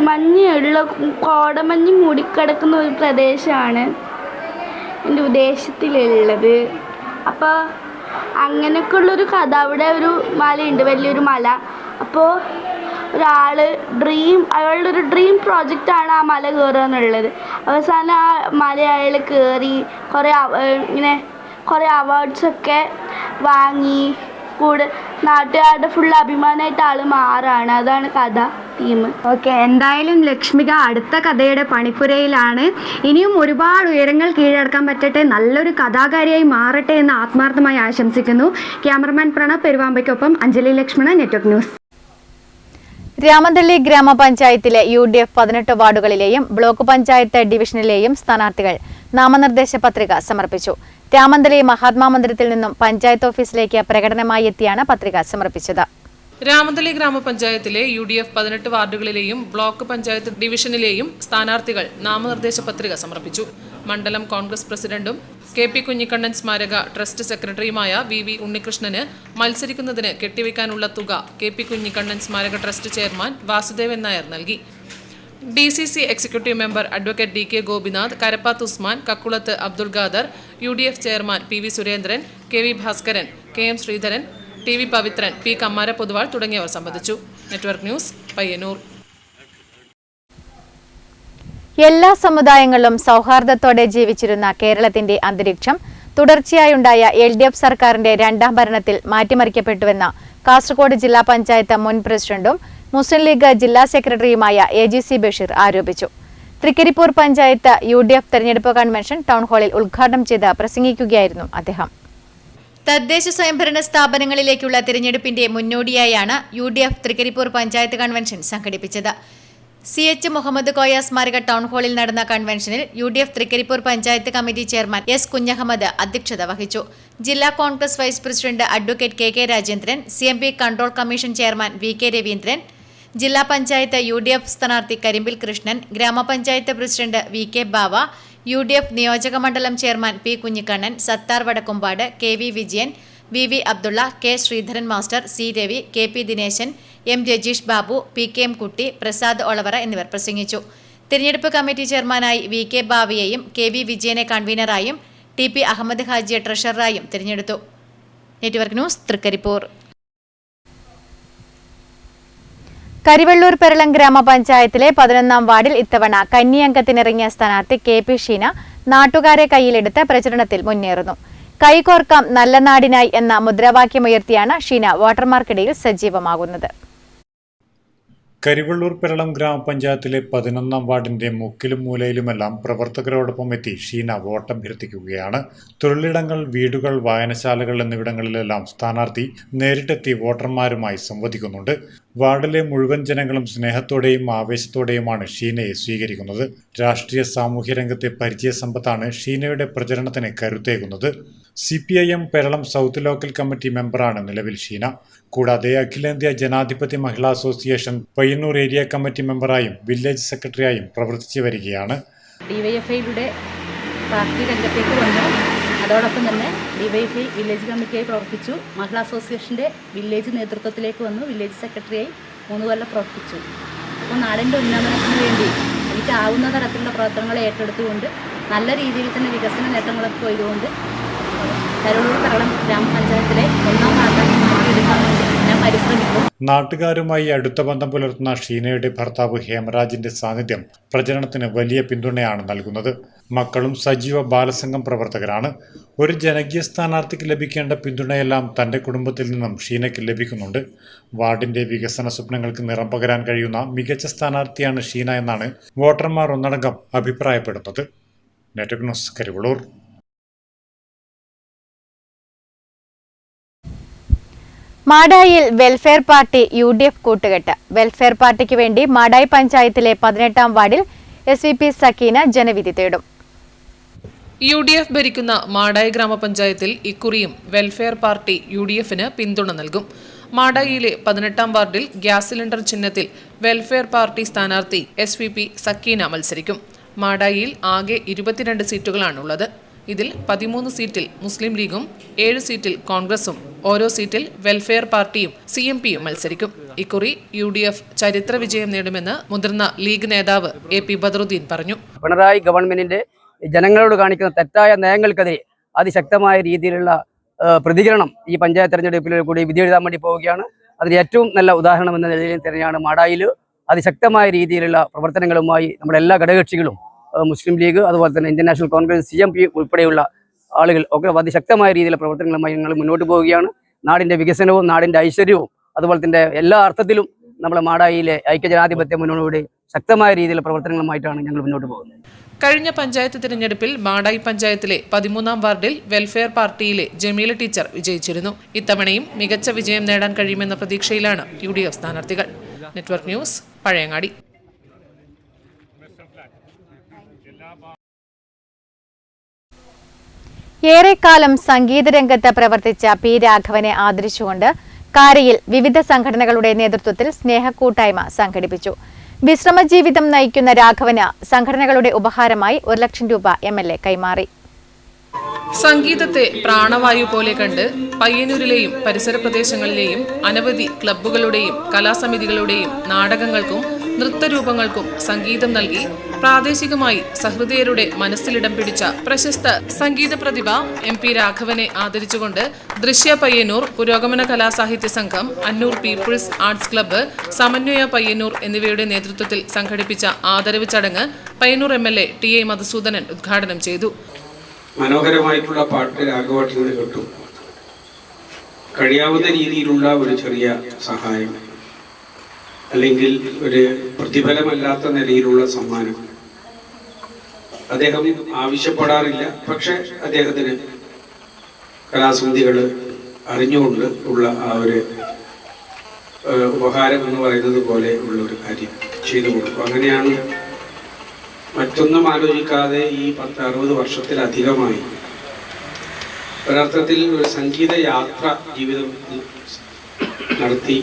Speaker 20: മഞ്ഞുള്ള കോടമഞ്ഞ് മൂടിക്കിടക്കുന്ന ഒരു പ്രദേശമാണ് എൻ്റെ ഉദ്ദേശത്തിലുള്ളത്. അപ്പോൾ അങ്ങനെയൊക്കെ ഉള്ളൊരു കഥ. അവിടെ ഒരു മലയുണ്ട്, വലിയൊരു മല. അപ്പോൾ ഒരാൾ അയാളുടെ ഒരു ഡ്രീം പ്രോജക്റ്റാണ് ആ മല കയറുക എന്നുള്ളത്. അവസാനം ആ മല അയാൾ കയറി കുറേ അവാർഡ്സൊക്കെ വാങ്ങി നാട്ടുകാരുടെ ഫുൾ അഭിമാനമായിട്ട് ആൾ മാറാണ്. അതാണ് കഥ തീം.
Speaker 15: ഓക്കെ, എന്തായാലും ലക്ഷ്മിക അടുത്ത കഥയുടെ പണിപ്പുരയിലാണ്. ഇനിയും ഒരുപാട് ഉയരങ്ങൾ കീഴടക്കാൻ പറ്റട്ടെ, നല്ലൊരു കഥാകാരിയായി മാറട്ടെ എന്ന് ആത്മാർത്ഥമായി ആശംസിക്കുന്നു. ക്യാമറമാൻ പ്രണവ് പെരുവാമ്പയ്ക്കൊപ്പം അഞ്ജലി ലക്ഷ്മണ, നെറ്റ്വർക്ക് ന്യൂസ്.
Speaker 10: രാമന്തള്ളി ഗ്രാമപഞ്ചായത്തിലെ UDF 18 വാർഡുകളിലെയും ബ്ലോക്ക് പഞ്ചായത്ത് ഡിവിഷനിലെയും സ്ഥാനാർത്ഥികൾ നാമനിർദ്ദേശ പത്രിക സമർപ്പിച്ചു. രാമന്തളി മഹാത്മാ മന്ദിരത്തിൽ നിന്നും പഞ്ചായത്ത് ഓഫീസിലേക്ക് പ്രകടനമായി എത്തിയാണ് പത്രിക സമർപ്പിച്ചത്.
Speaker 11: രാമന്തളി ഗ്രാമപഞ്ചായത്തിലെ UDF 18 വാർഡുകളിലെയും ബ്ലോക്ക് പഞ്ചായത്ത് ഡിവിഷനിലെയും സ്ഥാനാർത്ഥികൾ നാമനിർദ്ദേശ പത്രിക സമർപ്പിച്ചു. മണ്ഡലം കോൺഗ്രസ് പ്രസിഡന്റും KP കുഞ്ഞിക്കണ്ണൻ സ്മാരക ട്രസ്റ്റ് സെക്രട്ടറിയുമായ VV ഉണ്ണികൃഷ്ണന് മത്സരിക്കുന്നതിന് കെട്ടിവെക്കാനുള്ള തുക KP കുഞ്ഞിക്കണ്ണൻ സ്മാരക ട്രസ്റ്റ് ചെയർമാൻ വാസുദേവൻ നായർ നൽകി. DCC executive member advocate DK Gopinath, Karappath Usman, Kakkulath Abdul Khader, UDF chairman PV Surendran, KV Bhaskaran, KM Sreedharan, TV Pavithran, P Kammara Pothuval തുടങ്ങിയവർ സംബന്ധിച്ചു. Network news, Payyannur.
Speaker 10: എല്ലാ സമുദായങ്ങളിലും സൗഹാർദ്ദത്തോടെ ജീവിച്ചിരുന്ന കേരളത്തിന്റെ അന്തരീക്ഷം തുടർച്ചയായുണ്ടായ LDF സർക്കാരിന്റെ രണ്ടാം ഭരണത്തിൽ മാറ്റിമറിക്കപ്പെട്ടുവെന്ന കാസർഗോഡ് ജില്ലാ പഞ്ചായത്ത് മുൻ പ്രസിഡന്റും മുസ്ലിം ലീഗ് ജില്ലാ സെക്രട്ടറിയുമായ AGC ബഷീർ ആരോപിച്ചു. തൃക്കരിപ്പൂർ പഞ്ചായത്ത് UDF തെരഞ്ഞെടുപ്പ് കൺവെൻഷൻ ടൗൺ ഹാളിൽ ഉദ്ഘാടനം ചെയ്ത് പ്രസംഗിക്കുകയായിരുന്നു അദ്ദേഹം.
Speaker 16: തദ്ദേശ സ്വയംഭരണ സ്ഥാപനങ്ങളിലേക്കുള്ള തിരഞ്ഞെടുപ്പിന്റെ മുന്നോടിയായാണ് UDF തൃക്കരിപ്പൂർ പഞ്ചായത്ത് കൺവെൻഷൻ സംഘടിപ്പിച്ചത്. CH മുഹമ്മദ് കോയ സ്മാരക ടൗൺ ഹാളിൽ നടന്ന കൺവെൻഷനിൽ UDF Trikaripur panchayat committee chairman S Kunhahammed അധ്യക്ഷത വഹിച്ചു. ജില്ലാ Congress vice president advocate KK Rajendran, CMP control commission chairman VK Raveendran, ജില്ലാ പഞ്ചായത്ത് UDF സ്ഥാനാർത്ഥി കരിമ്പിൽ കൃഷ്ണൻ, ഗ്രാമപഞ്ചായത്ത് പ്രസിഡന്റ് VK ബാവ, UDF നിയോജക മണ്ഡലം chairman P Kunhikannan, Sathar Vadakkumpad, KV Vijayan, VV Abdulla, K Sreedharan master, C Ravi, KP Dineshan, M Rajeesh Babu, PKM Kutty, Prasad Olavara എന്നിവർ പ്രസംഗിച്ചു. തിരഞ്ഞെടുപ്പ് കമ്മിറ്റി ചെയർമാനായി VK ബാവയെയും KV വിജയനെ കൺവീനറായും TP അഹമ്മദ് ഹാജിയെ ട്രഷററായും തിരഞ്ഞെടുത്തു. Network news, Trikaripur.
Speaker 10: കരിവെള്ളൂർ പെരളം ഗ്രാമപഞ്ചായത്തിലെ 11ാം വാർഡിൽ ഇത്തവണ കന്നിയംഗത്തിനിറങ്ങിയ സ്ഥാനാർത്ഥി KP ഷീന നാട്ടുകാരെ കയ്യിലെടുത്ത് പ്രചരണത്തിൽ മുന്നേറുന്നു. കൈകോർക്കാം നല്ല നാടിനായി എന്ന മുദ്രാവാക്യമുയർത്തിയാണ് ഷീന വോട്ടർമാർക്കിടയിൽ സജീവമാകുന്നത്.
Speaker 13: കരിവെള്ളൂർ പെരളം ഗ്രാമപഞ്ചായത്തിലെ 11ാം വാർഡിന്റെ മുക്കിലും മൂലയിലുമെല്ലാം പ്രവർത്തകരോടൊപ്പം എത്തി ഷീന വോട്ടഭ്യർത്ഥിക്കുകയാണ്. തൊഴിലിടങ്ങൾ, വീടുകൾ, വായനശാലകൾ എന്നിവിടങ്ങളിലെല്ലാം സ്ഥാനാർത്ഥി നേരിട്ടെത്തി വോട്ടർമാരുമായി സംവദിക്കുന്നുണ്ട്. വാർഡിലെ മുഴുവൻ ജനങ്ങളും സ്നേഹത്തോടെയും ആവേശത്തോടെയുമാണ് ഷീനയെ സ്വീകരിക്കുന്നത്. രാഷ്ട്രീയ സാമൂഹ്യ രംഗത്തെ പരിചയസമ്പത്താണ് ഷീനയുടെ പ്രചരണത്തിന് കരുത്തേകുന്നത്. CPIM Peralam south local committee മെമ്പറാണ് നിലവിൽ ഷീന. കൂടാതെ അഖിലേന്ത്യാ ജനാധിപത്യ മഹിളാ അസോസിയേഷൻ പയ്യന്നൂർ ഏരിയ കമ്മിറ്റി മെമ്പറായും വില്ലേജ് സെക്രട്ടറിയായും പ്രവർത്തിച്ചു വരികയാണ്.
Speaker 22: DYFIയുടെ പാർട്ടി രംഗത്തേക്ക് വന്നു. അതോടൊപ്പം തന്നെ DYFI വില്ലേജ് കമ്മിറ്റിയായി പ്രവർത്തിച്ചു. മഹിളാ അസോസിയേഷൻ്റെ വില്ലേജ് നേതൃത്വത്തിലേക്ക് വന്നു. വില്ലേജ് സെക്രട്ടറിയായി 3 കൊല്ലം പ്രവർത്തിച്ചു. അപ്പോൾ നാടിൻ്റെ ഉന്നമനത്തിന് വേണ്ടി എനിക്കാവുന്ന തരത്തിലുള്ള പ്രവർത്തനങ്ങളെ ഏറ്റെടുത്തുകൊണ്ട് നല്ല രീതിയിൽ തന്നെ വികസന നേട്ടങ്ങളൊക്കെ കൊയ്തുകൊണ്ട് കരിവെള്ളൂർ പെരളം ഗ്രാമപഞ്ചായത്തിലെ 1ാം വാർഡാക്കി മാറ്റിയെടുക്കാൻ വേണ്ടി ഞാൻ പരിശ്രമിക്കും.
Speaker 13: നാട്ടുകാരുമായി അടുത്ത ബന്ധം പുലർത്തുന്ന ഷീനയുടെ ഭർത്താവ് ഹേമരാജിന്റെ സാന്നിധ്യം പ്രചരണത്തിന് വലിയ പിന്തുണയാണ് നൽകുന്നത്. മക്കളും സജീവ ബാലസംഘം പ്രവർത്തകരാണ്. ഒരു ജനകീയ സ്ഥാനാർത്ഥിക്ക് ലഭിക്കേണ്ട പിന്തുണയെല്ലാം തന്റെ കുടുംബത്തിൽ നിന്നും ഷീനയ്ക്ക് ലഭിക്കുന്നുണ്ട്. വാർഡിന്റെ വികസന സ്വപ്നങ്ങൾക്ക് നിറം പകരാൻ കഴിയുന്ന മികച്ച സ്ഥാനാർത്ഥിയാണ് ഷീന എന്നാണ് വോട്ടർമാർ ഒന്നടങ്കം അഭിപ്രായപ്പെടുന്നത്. Network news, Karivellur.
Speaker 10: മാടായിൽ വെൽഫെയർ പാർട്ടി UDF കൂട്ടുകെട്ട്. വെൽഫെയർ പാർട്ടിക്ക് വേണ്ടി മാടായി പഞ്ചായത്തിലെ 18-ാം വാർഡിൽ SVP സക്കീന ജനവിധി തേടും.
Speaker 11: UDF ഭരിക്കുന്ന മാടായി ഗ്രാമപഞ്ചായത്തിൽ ഇക്കുറിയും വെൽഫെയർ പാർട്ടി UDFന് പിന്തുണ നൽകും. മാടായിയിലെ 18-ാം വാർഡിൽ ഗ്യാസ് സിലിണ്ടർ ചിഹ്നത്തിൽ വെൽഫെയർ പാർട്ടി സ്ഥാനാർത്ഥി SVP സക്കീന മത്സരിക്കും. മാടായിയിൽ ആകെ 22 സീറ്റുകളാണുള്ളത്. ഇതിൽ 13 സീറ്റിൽ മുസ്ലിം ലീഗും 7 സീറ്റിൽ കോൺഗ്രസും ഓരോ സീറ്റിൽ വെൽഫെയർ പാർട്ടിയും CMPയും മത്സരിക്കും. ഇക്കുറി UDF ചരിത്ര വിജയം നേടുമെന്ന് മുതിർന്ന ലീഗ് നേതാവ് AP ബദറുദ്ദീൻ പറഞ്ഞു.
Speaker 2: പിണറായി ഗവൺമെന്റിന്റെ ജനങ്ങളോട് കാണിക്കുന്ന തെറ്റായ നയങ്ങൾക്കെതിരെ അതിശക്തമായ രീതിയിലുള്ള പ്രതികരണം ഈ പഞ്ചായത്ത് തെരഞ്ഞെടുപ്പിൽ കൂടി വിധി എഴുതാൻ വേണ്ടി പോവുകയാണ്. അതിന് ഏറ്റവും നല്ല ഉദാഹരണം എന്ന നിലയിൽ തന്നെയാണ് മാടായിൽ അതിശക്തമായ രീതിയിലുള്ള പ്രവർത്തനങ്ങളുമായി നമ്മുടെ എല്ലാ ഘടകകക്ഷികളും മുസ്ലിം ലീഗ് അതുപോലെ തന്നെ ഇന്ത്യൻ നാഷണൽ കോൺഗ്രസ് CMP ഉൾപ്പെടെയുള്ള ആളുകൾ ഒക്കെ അതിശക്തമായ രീതിയിലുള്ള പ്രവർത്തനങ്ങളുമായി ഞങ്ങൾ മുന്നോട്ട് പോവുകയാണ്. നാടിൻ്റെ വികസനവും നാടിൻ്റെ ഐശ്വര്യവും അതുപോലെ തന്നെ എല്ലാ അർത്ഥത്തിലും നമ്മുടെ മാടായിയിലെ ഐക്യജനാധിപത്യ മുന്നണിയുടെ ശക്തമായ രീതിയിലുള്ള പ്രവർത്തനങ്ങളുമായിട്ടാണ് ഞങ്ങൾ മുന്നോട്ട് പോകുന്നത്.
Speaker 11: കഴിഞ്ഞ പഞ്ചായത്ത് തിരഞ്ഞെടുപ്പിൽ മാടായി പഞ്ചായത്തിലെ 13-ാം വാർഡിൽ വെൽഫെയർ പാർട്ടിയിലെ ജമീല ടീച്ചർ വിജയിച്ചിരുന്നു. ഇത്തവണയും മികച്ച വിജയം നേടാൻ കഴിയുമെന്ന പ്രതീക്ഷയിലാണ് UDF സ്ഥാനാർത്ഥികൾ. Network news, Pazhayangadi.
Speaker 10: ഏറെക്കാലം സംഗീതരംഗത്ത് പ്രവർത്തിച്ച P. രാഘവനെ ആദരിച്ചുകൊണ്ട് കാരയിൽ വിവിധ സംഘടനകളുടെ നേതൃത്വത്തിൽ സ്നേഹക്കൂട്ടായ്മ സംഘടിപ്പിച്ചു. വിശ്രമജീവിതം നയിക്കുന്ന രാഘവന് സംഘടനകളുടെ ഉപഹാരമായി 1 ലക്ഷം രൂപ MLA കൈമാറി.
Speaker 11: സംഗീതത്തെ പ്രാണവായു പോലെ കണ്ട് പയ്യന്നൂരിലെയും പരിസര പ്രദേശങ്ങളിലെയും അനവധി ക്ലബ്ബുകളുടെയും കലാസമിതികളുടെയും നാടകങ്ങൾക്കും നൃത്തരൂപങ്ങൾക്കും സംഗീതം നൽകി പ്രാദേശികമായി സഹൃദയരുടെ മനസ്സിലിടം പിടിച്ച പ്രശസ്ത സംഗീത പ്രതിഭ MP രാഘവനെ ആദരിച്ചുകൊണ്ട് ദൃശ്യ പയ്യന്നൂർ, പുരോഗമന കലാസാഹിത്യ സംഘം, അന്നൂർ പീപ്പിൾസ് ആർട്സ് ക്ലബ്ബ്, സമന്വയ പയ്യന്നൂർ എന്നിവയുടെ നേതൃത്വത്തിൽ സംഘടിപ്പിച്ച ആദരവ് ചടങ്ങ് പയ്യന്നൂർ MLA TA മധുസൂദനൻ ഉദ്ഘാടനം ചെയ്തു.
Speaker 3: മനോഹരമായിട്ടുള്ള പാട്ട് രാഘവട്ടിൽ കിട്ടും. കഴിയാവുന്ന രീതിയിലുള്ള ഒരു ചെറിയ സഹായം അല്ലെങ്കിൽ ഒരു പ്രതിഫലമല്ലാത്ത നിലയിലുള്ള സമ്മാനം അദ്ദേഹം ആവശ്യപ്പെടാറില്ല. പക്ഷെ അദ്ദേഹത്തിന് കലാസമിതികൾ അറിഞ്ഞുകൊണ്ട് ഉള്ള ആ ഒരു ഉപഹാരം എന്ന് പറയുന്നത് പോലെ ഉള്ള ഒരു കാര്യം ചെയ്തു കൊടുക്കും. അങ്ങനെയാണ് മറ്റൊന്നും ആലോചിക്കാതെ ഈ 10-60 വർഷത്തിലധികമായി ഒരർത്ഥത്തിൽ ഒരു സംഗീത യാത്ര ജീവിതം നടത്തി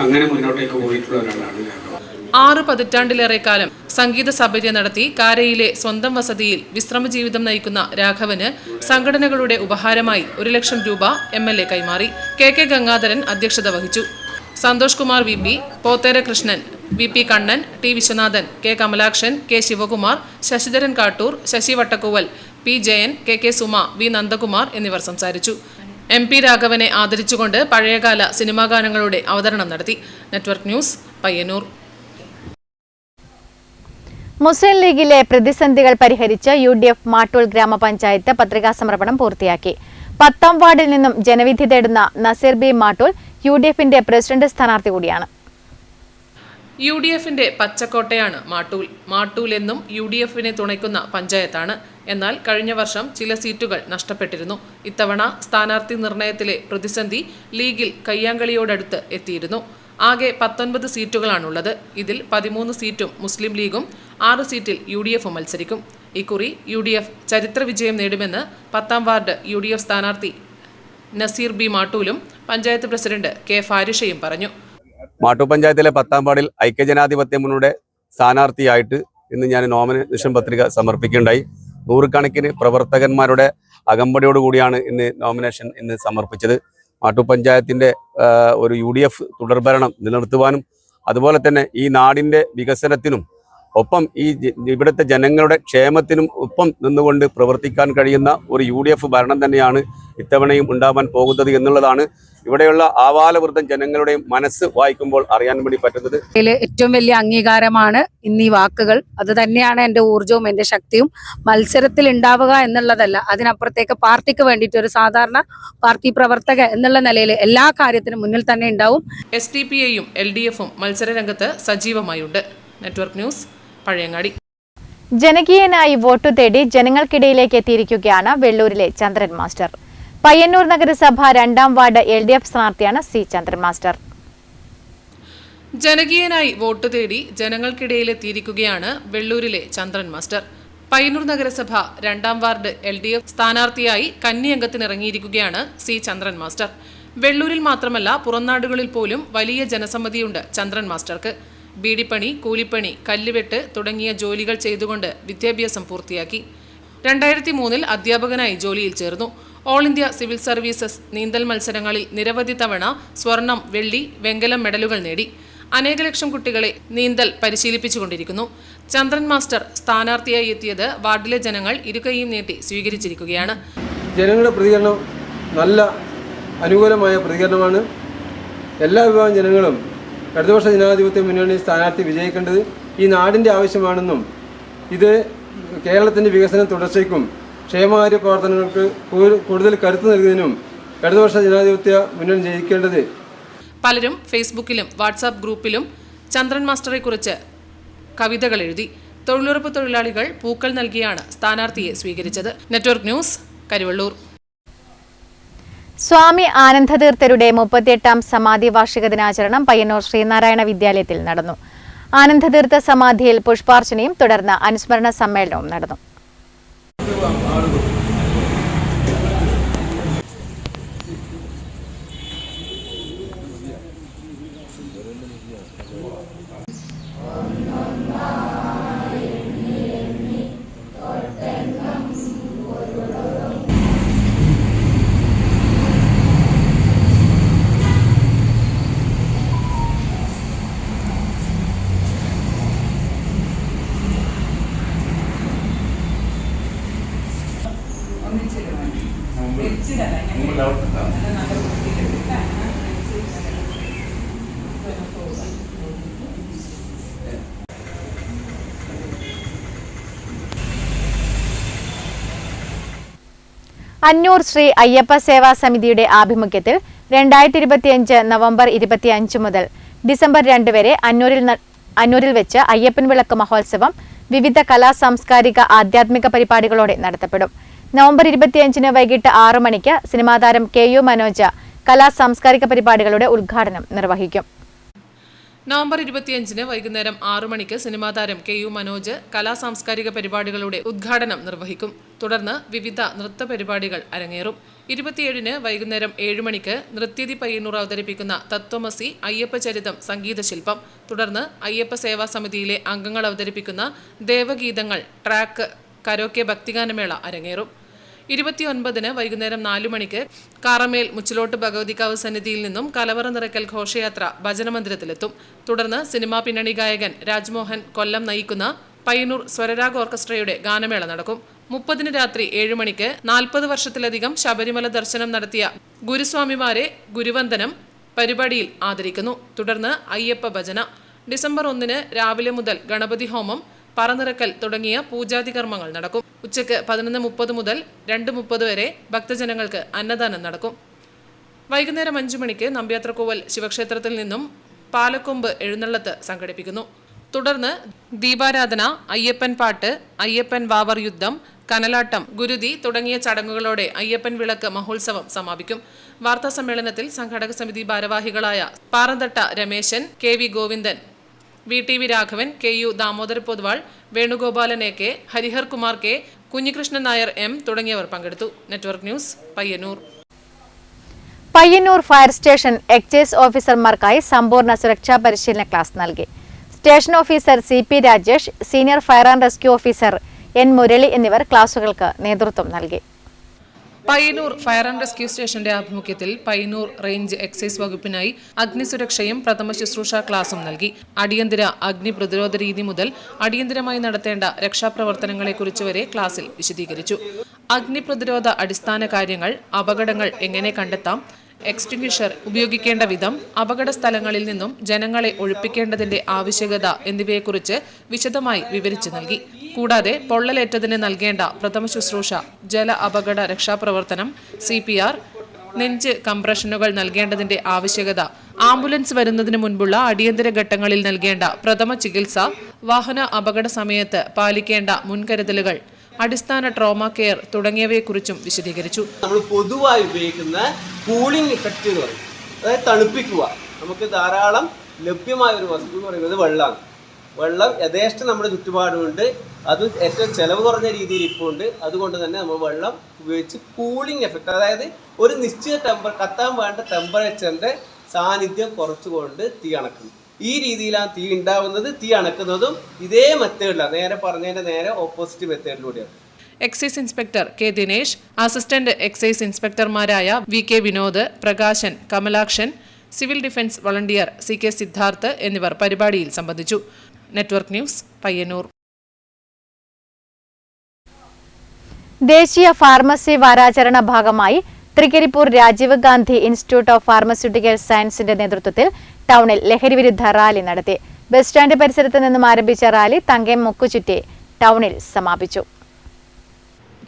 Speaker 3: അങ്ങനെ മുന്നോട്ടേക്ക് പോയിട്ടുള്ള ഒരാളാണ് രാഘവൻ.
Speaker 11: 6 പതിറ്റാണ്ടിലേറെ കാലം സംഗീത സഭര്യ നടത്തി കാരയിലെ സ്വന്തം വസതിയിൽ വിശ്രമജീവിതം നയിക്കുന്ന രാഘവന് സംഘടനകളുടെ ഉപഹാരമായി 1 ലക്ഷം രൂപ MLA കൈമാറി. KK ഗംഗാധരൻ അധ്യക്ഷത വഹിച്ചു. Santhosh Kumar VP, Pothera Krishnan, VP Kannan, T Viswanathan, K Kamalakshan, K Shivakumar, Sasidharan Kattoor, Sasi Vattakkuval, P Jayan, KK Suma, V Nandakumar എന്നിവർ സംസാരിച്ചു. MP രാഘവനെ ആദരിച്ചുകൊണ്ട് പഴയകാല സിനിമാ ഗാനങ്ങളുടെ അവതരണം നടത്തി. Network news, Payyanur.
Speaker 10: മുസ്ലിം ലീഗിലെ പ്രതിസന്ധികൾ പരിഹരിച്ച് UDF മാട്ടൂൽ ഗ്രാമപഞ്ചായത്ത് പത്രികാ സമർപ്പണം പൂർത്തിയാക്കി. 10-ാം വാർഡിൽ നിന്നും ജനവിധി തേടുന്ന നസീർ B. മാട്ടൂൽ UDFന്റെ പ്രസിഡന്റ് സ്ഥാനാർത്ഥി കൂടിയാണ്.
Speaker 11: UDFന്റെ പച്ചക്കോട്ടയാണ് മാട്ടൂൽ. മാട്ടൂൽ എന്നും UDFനെ തുണയ്ക്കുന്ന പഞ്ചായത്താണ്. എന്നാൽ കഴിഞ്ഞ വർഷം ചില സീറ്റുകൾ നഷ്ടപ്പെട്ടിരുന്നു. ഇത്തവണ സ്ഥാനാർത്ഥി നിർണയത്തിലെ പ്രതിസന്ധി ലീഗിൽ കയ്യാങ്കളിയോടടുത്ത് എത്തിയിരുന്നു. ആകെ 19 സീറ്റുകളാണുള്ളത്. ഇതിൽ 13 സീറ്റും മുസ്ലിം ലീഗും 6 സീറ്റിൽ UDFും മത്സരിക്കും. ഇക്കുറി UDF ചരിത്ര വിജയം നേടുമെന്ന് 10-ാം വാർഡ് UDF സ്ഥാനാർത്ഥി നസീർ B. മാട്ടൂലും പഞ്ചായത്ത് പ്രസിഡന്റ് K. ഫാരിഷയും പറഞ്ഞു.
Speaker 23: മാട്ടൂൽ പഞ്ചായത്തിലെ 10-ാം വാർഡിൽ ഐക്യജനാധിപത്യ മുന്നണിയുടെ സ്ഥാനാർത്ഥിയായിട്ട് ഇന്ന് ഞാൻ നോമിനേഷൻ പത്രിക സമർപ്പിക്കുകയുണ്ടായി. 100 കണക്കിന് പ്രവർത്തകന്മാരുടെ അകമ്പടിയോടുകൂടിയാണ് ഇന്ന് നോമിനേഷൻ സമർപ്പിച്ചത്. മാട്ടൂൽ പഞ്ചായത്തിൻ്റെ ഒരു UDF തുടർഭരണം നിലനിർത്തുവാനും അതുപോലെ തന്നെ ഈ നാടിൻ്റെ വികസനത്തിനും ഒപ്പം ഈ ഇവിടുത്തെ ജനങ്ങളുടെ ക്ഷേമത്തിനും ഒപ്പം നിന്നുകൊണ്ട് പ്രവർത്തിക്കാൻ കഴിയുന്ന ഒരു UDF ഭരണം തന്നെയാണ് ഇത്തവണയും ഉണ്ടാവാൻ പോകുന്നത് എന്നുള്ളതാണ് ഇവിടെയുള്ള ആവാലവൃദ്ധം ജനങ്ങളുടെയും മനസ്സ് വായിക്കുമ്പോൾ അറിയാൻ വേണ്ടി പറ്റുന്നത്.
Speaker 24: ഏറ്റവും വലിയ അംഗീകാരമാണ് ഇന്ന് ഈ വാക്കുകൾ. അത് തന്നെയാണ് എൻ്റെ ഊർജവും എൻ്റെ ശക്തിയും. മത്സരത്തിൽ ഉണ്ടാവുക എന്നുള്ളതല്ല, അതിനപ്പുറത്തേക്ക് പാർട്ടിക്ക് വേണ്ടിയിട്ട് ഒരു സാധാരണ പാർട്ടി പ്രവർത്തക എന്നുള്ള നിലയിൽ എല്ലാ കാര്യത്തിനും മുന്നിൽ തന്നെ ഉണ്ടാവും.
Speaker 11: SDPAയും LDFും മത്സരരംഗത്ത് സജീവമായുണ്ട്. Network news, Pazhayangadi.
Speaker 10: ജനകീയനായി വോട്ടു തേടി ജനങ്ങൾക്കിടയിലേക്ക് എത്തിയിരിക്കുകയാണ് വെള്ളൂരിലെ ചന്ദ്രൻ മാസ്റ്റർ. പയ്യന്നൂർ നഗരസഭ 2ാം വാർഡ് LDF സ്ഥാനാർത്ഥിയാണ് സി ചന്ദ്രൻ മാസ്റ്റർ.
Speaker 11: ജനകീയനായി വോട്ട് തേടി ജനങ്ങൾക്കിടയിലെത്തിയിരിക്കുകയാണ് വെള്ളൂരിലെ ചന്ദ്രൻ മാസ്റ്റർ. പയ്യന്നൂർ നഗരസഭ 2ാം വാർഡ് LDF സ്ഥാനാർത്ഥിയായി കന്നിയംഗത്തിനിറങ്ങിയിരിക്കുകയാണ് സി ചന്ദ്രൻ മാസ്റ്റർ. വെള്ളൂരിൽ മാത്രമല്ല പുറംനാടുകളിൽ പോലും വലിയ ജനസമ്മതിയുണ്ട് ചന്ദ്രൻ മാസ്റ്റർക്ക്. ബീഡിപ്പണി, കൂലിപ്പണി, കല്ലുവെട്ട് തുടങ്ങിയ ജോലികൾ ചെയ്തുകൊണ്ട് വിദ്യാഭ്യാസം പൂർത്തിയാക്കി. 2003 അധ്യാപകനായി ജോലിയിൽ ചേർന്നു. ഓൾ ഇന്ത്യ സിവിൽ സർവീസസ് നീന്തൽ മത്സരങ്ങളിൽ നിരവധി തവണ സ്വർണം, വെള്ളി, വെങ്കലം മെഡലുകൾ നേടി. അനേക ലക്ഷം കുട്ടികളെ നീന്തൽ പരിശീലിപ്പിച്ചുകൊണ്ടിരിക്കുന്നു. ചന്ദ്രൻ മാസ്റ്റർ സ്ഥാനാർത്ഥിയായി എത്തിയത് വാർഡിലെ ജനങ്ങൾ ഇരുകൈയും നീട്ടി സ്വീകരിച്ചിരിക്കുകയാണ്.
Speaker 14: ജനങ്ങളുടെ പ്രതികരണം നല്ല അനുകൂലമായ പ്രതികരണമാണ്. എല്ലാ വിഭാഗം ജനങ്ങളും ഇടതുപക്ഷ ജനാധിപത്യ മുന്നണി സ്ഥാനാർത്ഥി വിജയിക്കേണ്ടത് ഈ നാടിൻ്റെ ആവശ്യമാണെന്നും ഇത് കേരളത്തിൻ്റെ വികസന തുടർച്ചയ്ക്കും ക്ഷേമകാര്യ പ്രവർത്തനങ്ങൾക്ക് കൂടുതൽ കരുത്ത് നൽകുന്നതിനും ഇടതുപക്ഷ ജനാധിപത്യ മുന്നണി ജയിക്കേണ്ടത്.
Speaker 11: പലരും ഫേസ്ബുക്കിലും വാട്സാപ്പ് ഗ്രൂപ്പിലും ചന്ദ്രൻ മാസ്റ്ററെ കുറിച്ച് കവിതകൾ എഴുതി. തൊഴിലുറപ്പ് തൊഴിലാളികൾ പൂക്കൾ നൽകിയാണ് സ്ഥാനാർത്ഥിയെ സ്വീകരിച്ചത്. Network news, Karivallur.
Speaker 10: സ്വാമി ആനന്ദതീർത്ഥരുടെ 38ാം സമാധി വാർഷിക ദിനാചരണം പയ്യന്നൂർ ശ്രീനാരായണ വിദ്യാലയത്തിൽ നടന്നു. ആനന്ദതീർത്ഥ സമാധിയിൽ പുഷ്പാർച്ചനയും തുടർന്ന് അനുസ്മരണ സമ്മേളനവും നടന്നു. അന്നൂർ ശ്രീ അയ്യപ്പ സേവാ സമിതിയുടെ ആഭിമുഖ്യത്തിൽ 2025 നവംബർ 25 മുതൽ ഡിസംബർ 2 വരെ അന്നൂരിൽ വെച്ച് അയ്യപ്പൻ വിളക്ക് മഹോത്സവം വിവിധ കലാ സാംസ്കാരിക ആധ്യാത്മിക പരിപാടികളോടെ നടത്തപ്പെടും. നവംബർ 25 വൈകിട്ട് 6 മണിക്ക് സിനിമാതാരം KU മനോജ് കലാ സാംസ്കാരിക പരിപാടികളുടെ ഉദ്ഘാടനം നിർവഹിക്കും.
Speaker 11: നവംബർ 25 വൈകുന്നേരം 6 മണിക്ക് സിനിമാതാരം KU മനോജ് കലാ സാംസ്കാരിക പരിപാടികളുടെ ഉദ്ഘാടനം നിർവഹിക്കും. തുടർന്ന് വിവിധ നൃത്ത പരിപാടികൾ അരങ്ങേറും. 27 വൈകുന്നേരം 7 മണിക്ക് നൃത്യതി പയ്യന്നൂർ അവതരിപ്പിക്കുന്ന തത്വമസി അയ്യപ്പ ചരിതം സംഗീതശില്പം. തുടർന്ന് അയ്യപ്പ സേവാ സമിതിയിലെ അംഗങ്ങൾ അവതരിപ്പിക്കുന്ന ദേവഗീതങ്ങൾ ട്രാക്ക് കരോക്കെ ഭക്തിഗാനമേള അരങ്ങേറും. 29 വൈകുന്നേരം 4 മണിക്ക് കാറമേൽ മുച്ചിലോട്ട് ഭഗവതിക്കാവ് സന്നിധിയിൽ നിന്നും കലവറ നിറയ്ക്കൽ ഘോഷയാത്ര ഭജനമന്ദിരത്തിലെത്തും. തുടർന്ന് സിനിമാ പിന്നണി ഗായകൻ രാജ്മോഹൻ കൊല്ലം നയിക്കുന്ന പയ്യന്നൂർ സ്വരരാഗ് ഓർക്കസ്ട്രയുടെ ഗാനമേള നടക്കും. 30 രാത്രി 7 മണിക്ക് 40 വർഷത്തിലധികം ശബരിമല ദർശനം നടത്തിയ ഗുരുസ്വാമിമാരെ ഗുരുവന്ദനം പരിപാടിയിൽ ആദരിക്കുന്നു. തുടർന്ന് അയ്യപ്പ ഭജന. ഡിസംബർ 1 രാവിലെ മുതൽ ഗണപതി ഹോമം, പറനിറക്കൽ തുടങ്ങിയ പൂജാതി കർമ്മങ്ങൾ നടക്കും. ഉച്ചയ്ക്ക് 11:30 മുതൽ 2:30 വരെ ഭക്തജനങ്ങൾക്ക് അന്നദാനം നടക്കും. വൈകുന്നേരം 5 മണിക്ക് നമ്പ്യാത്രക്കോവൽ ശിവക്ഷേത്രത്തിൽ നിന്നും പാലക്കൊമ്പ് എഴുന്നള്ളത്ത് സംഘടിപ്പിക്കുന്നു. തുടർന്ന് ദീപാരാധന, അയ്യപ്പൻ പാട്ട്, അയ്യപ്പൻ വാവർ യുദ്ധം, കനലാട്ടം, ഗുരുതി തുടങ്ങിയ ചടങ്ങുകളോടെ അയ്യപ്പൻ വിളക്ക് മഹോത്സവം സമാപിക്കും. വാർത്താ സമ്മേളനത്തിൽ സംഘാടക സമിതി ഭാരവാഹികളായ Paranthatta Rameshan, KV Govindan, VTV Raghavan, KU Damodara Poduval, Venugopalan AK, Harihar Kumar K, Kunhikrishnan Nair M തുടങ്ങിയവർ പങ്കെടുത്തു. Network news, Payyannur.
Speaker 10: Payyannur fire station excise ഓഫീസർമാർക്കായി സമ്പൂർണ്ണ സുരക്ഷാ പരിശീലന ക്ലാസ് നൽകി. Station officer CP Rajesh, senior fire and rescue officer N Murali എന്നിവർ ക്ലാസുകൾക്ക് നേതൃത്വം നൽകി.
Speaker 11: പയ്യന്നൂർ ഫയർ ആൻഡ് റെസ്ക്യൂ സ്റ്റേഷന്റെ ആഭിമുഖ്യത്തിൽ പയ്യന്നൂർ റേഞ്ച് എക്സൈസ് വകുപ്പിനായി അഗ്നിസുരക്ഷയും പ്രഥമ ശുശ്രൂഷ ക്ലാസും നൽകി. അടിയന്തര അഗ്നി പ്രതിരോധ രീതി മുതൽ അടിയന്തരമായി നടത്തേണ്ട രക്ഷാപ്രവർത്തനങ്ങളെക്കുറിച്ച് വരെ ക്ലാസിൽ വിശദീകരിച്ചു. അഗ്നി പ്രതിരോധ അടിസ്ഥാന കാര്യങ്ങൾ, അപകടങ്ങൾ എങ്ങനെ കണ്ടെത്താം, എക്സ്റ്റിംഗ്വിഷർ ഉപയോഗിക്കേണ്ട വിധം, അപകട സ്ഥലങ്ങളിൽ നിന്നും ജനങ്ങളെ ഒഴിപ്പിക്കേണ്ടതിന്റെ ആവശ്യകത എന്നിവയെക്കുറിച്ച് വിശദമായി വിവരിച്ചു നൽകി. കൂടാതെ പൊള്ളലേറ്റതിന് നൽകേണ്ട പ്രഥമ ശുശ്രൂഷ, ജല അപകട രക്ഷാപ്രവർത്തനം, CPR, നെഞ്ച് കംപ്രഷനുകൾ നൽകേണ്ടതിന്റെ ആവശ്യകത, ആംബുലൻസ് വരുന്നതിന് മുൻപുള്ള അടിയന്തര ഘട്ടങ്ങളിൽ നൽകേണ്ട പ്രഥമ ചികിത്സ, വാഹന അപകട സമയത്ത് പാലിക്കേണ്ട മുൻകരുതലുകൾ, അടിസ്ഥാന ട്രോമ കെയർ തുടങ്ങിയവയെക്കുറിച്ചും വിശദീകരിച്ചു.
Speaker 4: നമ്മൾ പൊതുവായി ഉപയോഗിക്കുന്ന കൂളിംഗ് ഇഫക്റ്റ് എന്ന് പറയും, അതായത് തണുപ്പിക്കുക. നമുക്ക് ധാരാളം ലഭ്യമായ ഒരു വസ്തു എന്ന് പറയുന്നത് വെള്ളമാണ്. വെള്ളം യഥേഷ്ടം നമ്മുടെ ചുറ്റുപാടുമുണ്ട്, അത് ഏറ്റവും ചിലവ് കുറഞ്ഞ രീതിയിൽ ഇപ്പോൾ ഉണ്ട്. അതുകൊണ്ട് തന്നെ നമ്മൾ വെള്ളം ഉപയോഗിച്ച് കൂളിംഗ് എഫക്റ്റ്, അതായത് ഒരു നിശ്ചിത കത്താൻ വേണ്ട ടെമ്പറേച്ചറിൻ്റെ സാന്നിധ്യം കുറച്ചുകൊണ്ട് തീ അണക്കുന്നു. ഈ രീതിയിലാണ് തീ ഉണ്ടാവുന്നത്. തീ അണക്കുന്നതും ഇതേ മെത്തേഡിലാണ്, നേരെ പറഞ്ഞതിൻ്റെ നേരെ ഓപ്പോസിറ്റ് മെത്തേഡിലൂടെയാണ്.
Speaker 11: Excise inspector K Dinesh, assistant excise ഇൻസ്പെക്ടർമാരായ V K Vinod, Prakashan, Kamalakshan, civil defence volunteer C K Siddharth എന്നിവർ പരിപാടിയിൽ സംബന്ധിച്ചു. Network news, Payyannur.
Speaker 10: ദേശീയ ഫാർമസി വാരാചരണ ഭാഗമായി Trikaripur Rajiv Gandhi institute of pharmaceutical സയൻസിന്റെ നേതൃത്വത്തിൽ ടൗണിൽ ലഹരിവിരുദ്ധ റാലി നടത്തി. ബസ് സ്റ്റാൻഡ് പരിസരത്ത് നിന്നും ആരംഭിച്ച റാലി തങ്കയം മുക്കുചുറ്റി ടൗണിൽ സമാപിച്ചു.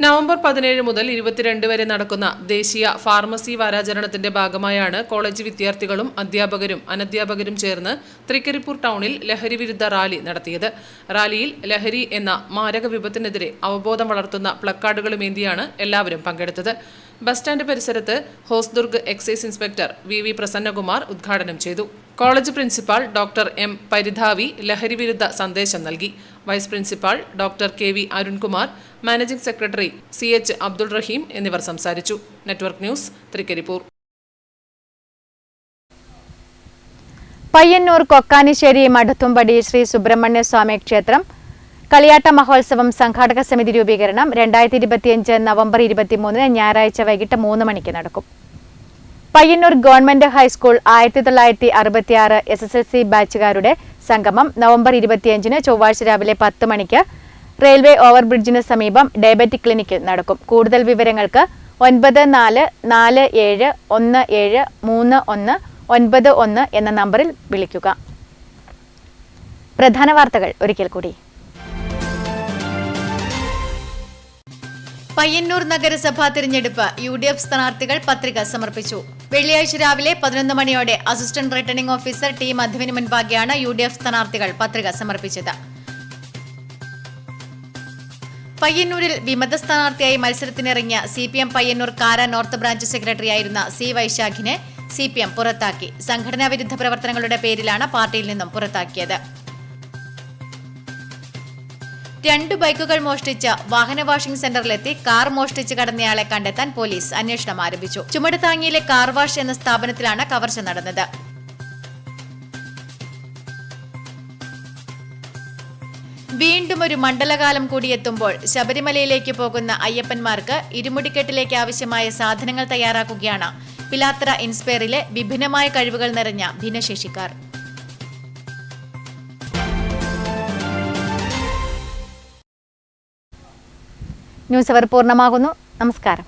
Speaker 11: നവംബർ 17 മുതൽ 22 വരെ നടക്കുന്ന ദേശീയ ഫാർമസി വാരാചരണത്തിന്റെ ഭാഗമായാണ് കോളേജ് വിദ്യാർത്ഥികളും അധ്യാപകരും അനധ്യാപകരും ചേർന്ന് തൃക്കരിപ്പൂർ ടൗണിൽ ലഹരി വിരുദ്ധ റാലി നടത്തിയത്. റാലിയിൽ ലഹരി എന്ന മാരക വിപത്തിനെതിരെ അവബോധം വളർത്തുന്ന പ്ലക്കാർഡുകളുമേന്തിയാണ് എല്ലാവരും പങ്കെടുത്തത്. ബസ് സ്റ്റാൻഡ് പരിസരത്ത് Hosdurg excise inspector V Prasannakumar ഉദ്ഘാടനം ചെയ്തു. College principal doctor M Paridhavi ലഹരി വിരുദ്ധ സന്ദേശം നൽകി. Vice principal doctor KV Arunkumar, managing secretary CH Abdul Raheem എന്നിവർ സംസാരിച്ചു. Network news, Trikaripur.
Speaker 10: പയ്യന്നൂർ കൊക്കാനിശ്ശേരി മഠത്തുംപടി ശ്രീ സുബ്രഹ്മണ്യ സ്വാമി ക്ഷേത്രം കളിയാട്ട മഹോത്സവം സംഘാടക സമിതി രൂപീകരണം 2025 നവംബർ 23 ഞായറാഴ്ച വൈകിട്ട് 3 മണിക്ക് നടക്കും. പയ്യന്നൂർ ഗവൺമെന്റ് ഹൈസ്കൂൾ 1966 SSLC ബാച്ചുകാരുടെ സംഗമം നവംബർ 25 ചൊവ്വാഴ്ച രാവിലെ 10 മണിക്ക് റെയിൽവേ ഓവർബ്രിഡ്ജിന് സമീപം ഡയബറ്റിക് ക്ലിനിക്കിൽ നടക്കും. കൂടുതൽ വിവരങ്ങൾക്ക് 9447173191 എന്ന നമ്പറിൽ വിളിക്കുക. പ്രധാന വാർത്തകൾ ഒരിക്കൽ കൂടി. പയ്യന്നൂർ നഗരസഭാ തിരഞ്ഞെടുപ്പ് UDF സ്ഥാനാർത്ഥികൾ പത്രിക സമർപ്പിച്ചു. വെള്ളിയാഴ്ച രാവിലെ 11 മണിയോടെ അസിസ്റ്റന്റ് റിട്ടേണിംഗ് ഓഫീസർ T മധുവിന് മുൻപാകെയാണ് UDF സ്ഥാനാർത്ഥികൾ പത്രിക സമർപ്പിച്ചത്. പയ്യന്നൂരിൽ വിമത സ്ഥാനാർത്ഥിയായി മത്സരത്തിനിറങ്ങിയ CPM പയ്യന്നൂർ കാര നോർത്ത് ബ്രാഞ്ച് സെക്രട്ടറിയായിരുന്ന C വൈശാഖിനെ CPM പുറത്താക്കി. സംഘടനാ വിരുദ്ധ പ്രവർത്തനങ്ങളുടെ പേരിലാണ് പാർട്ടിയിൽ നിന്നും പുറത്താക്കിയത്. 2 ബൈക്കുകൾ മോഷ്ടിച്ച വാഹന വാഷിംഗ് സെന്ററിലെത്തി കാർ മോഷ്ടിച്ച് കടന്നയാളെ കണ്ടെത്താൻ പോലീസ് അന്വേഷണം ആരംഭിച്ചു. ചുമടുതാങ്ങിയിലെ കാർ വാഷ് എന്ന സ്ഥാപനത്തിലാണ് കവർച്ച നടന്നത്. വീണ്ടും ഒരു മണ്ഡലകാലം കൂടിയെത്തുമ്പോൾ ശബരിമലയിലേക്ക് പോകുന്ന അയ്യപ്പന്മാർക്ക് ഇരുമുടിക്കെട്ടിലേക്ക് ആവശ്യമായ സാധനങ്ങൾ തയ്യാറാക്കുകയാണ് പിലാത്തറ ഇൻസ്പയറിലെ വിഭിന്നമായ കഴിവുകൾ നിറഞ്ഞ ഭിന്നശേഷിക്കാർ. ന്യൂസ് അവർ പൂർണ്ണമാകുന്നു. നമസ്കാരം.